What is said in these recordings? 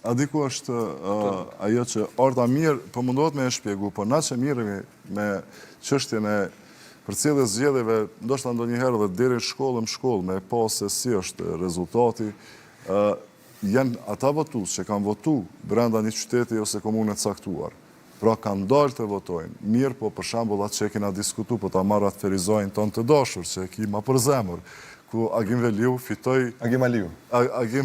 A diku është ajo që orta mirë, po mundohet me e shpjegu, po na që mirë me çështjen e përcjelljes zgjedhjeve, ndoshta ndonjëherë edhe deri në shkollë me pa se si është rezultati, janë ata votues që kanë votu brenda një qyteti ose komune caktuar. Pra kanë dalë të votojnë. Mirë, po për shembull atë që e kena diskutu, po ta marrë atë Ferizajin tonë të dashur, që e kima për zemër, ku Agim Veliu fitoj... Agim Aliu. Agim...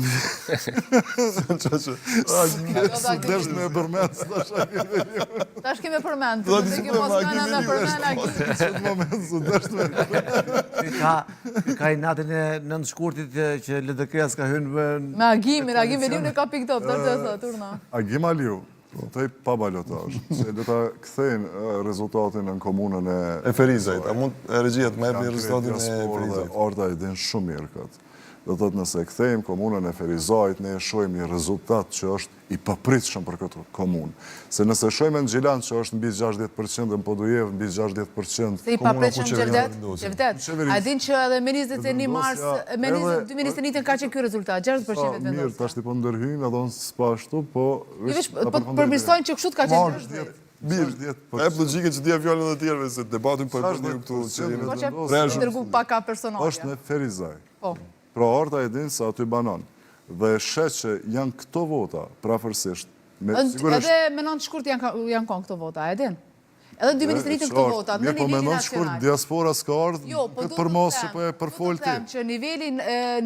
Desht me përmend, s'dash Agim Veliu. Tash keme përmend, të kemi mos kanë me përmend Agim. Në moment, s'desht me përmend. Ka i natën e nëndë shkurtit që LDK s'ka hynë me... Me Agimin, Agim Veliu në ka pikë top, të turna. Agim Aliu. Të i pa balotash, që dhe ta këthejnë rezultatin në komunën e Ferizajt. A mund e regjiet me e rezultatin e Ferizajt? Orta i din shumë mirë këtë. Dhe të nëse këthejmë komunën e Ferizajt, ne e shojmë një rezultat që është i papritshëm për këtë komunë. Se nëse shojmë në Gjilan që është mbi 60%, në Podujev mbi 60%... Se i papritshëm Gjevdet? A din që edhe me 21 mars, me 2021 ka qenë kjo rezultat, 60% vetë vendosë. Mirë, ta shti po ndërhyjnë, edhe unë s'pa ashtu, po... Po përmirësojnë që kështu ka qenë 60%. Mirë, e logike që t'ja fjallën dhe tjerëve, se debatin për e përndim këtu që jemi të ndërgu paka personalja. është në Ferizaj. Pra orta e din se aty banon. Dhe shet që janë këto vota, prafërsisht. Edhe me nëndë shkurt janë konë këto vota, e din? Edhe 2021 këto vota, në nivelin nacional. Me nëndë shkurt, diaspora s'ka ardhë për mos që për folti. Po të them që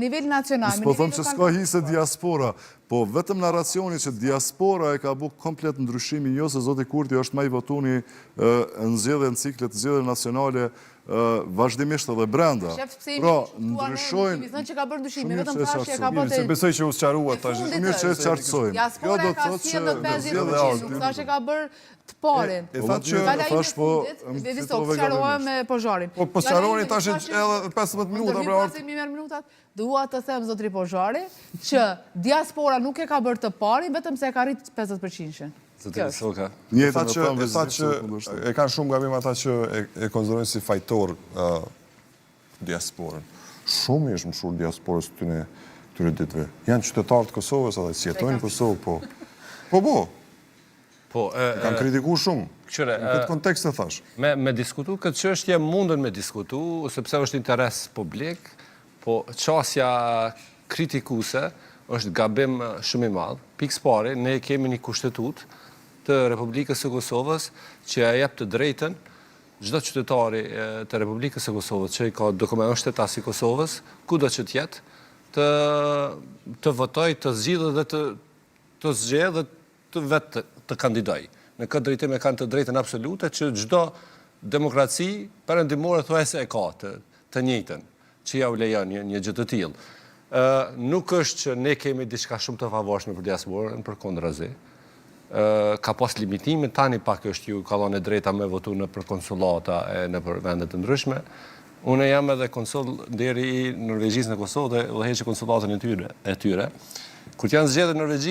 nivelin nacional... Po thëmë që s'ka hi se diaspora, po vetëm narracioni që diaspora e ka bu komplet ndryshimi jo se Zoti Kurti është ma i votuni në zgjedhje në ciklet zgjedhje nacionale vazhdimisht edhe brenda. Pra, ndryshojnë... që ka bërë ndryshimi, vetëm trashje ka bërë... Se besoj që u sqarua ta gjithë. Mirë që e qartësojnë. Diaspora ka si edhe 50%, nuk thashe ka bërë të parin. E thatë që... Thash po... Sqaroha me Pozharin. Po sqaroni tash edhe 15 minuta pra orë. Dua të them, zotri Pozhari, që diaspora nuk e ka bërë të parin, vetëm se e ka rritë 50%. E tha që e kanë shumë gabim ata që e konsiderojnë si fajtor diasporën. Shumë është më shurë diasporës këtyre ditëve. Janë qytetarë të Kosovës, edhe si jetojnë në Kosovë, po. Kanë kritiku shumë. Në këtë kontekst e thash. Me diskutu, këtë çështje mundën me diskutu, sepse është interes publik, po qasja kritikuse është gabim shumë i madh. Pikë pari, ne kemi një kushtetut të Republikës së Kosovës që e jep të drejtën çdo qytetari të Republikës së Kosovës që ka dokument është shtetas i Kosovës, kudo që të jetë, të votojë, të zgjidhë dhe të zgjedhë dhe të vetë të kandidojë. Në këtë drejtim e kanë të drejtën absolute që çdo demokraci perëndimore thuajse e ka të njëjtën, që ja u lejon një gjë të tillë. Nuk është që ne kemi diçka shumë të favorshme për diasporën, përkundrazi. Ka pas limitime, tani pak është ju ka dhënë drejta me votu në për konsulata e në për vendet të ndryshme. Unë jam edhe konsul deri i Norvegjisë në Kosovë dhe udhëheqi konsulatën e tyre. Kur janë zgjedhur në Norvegji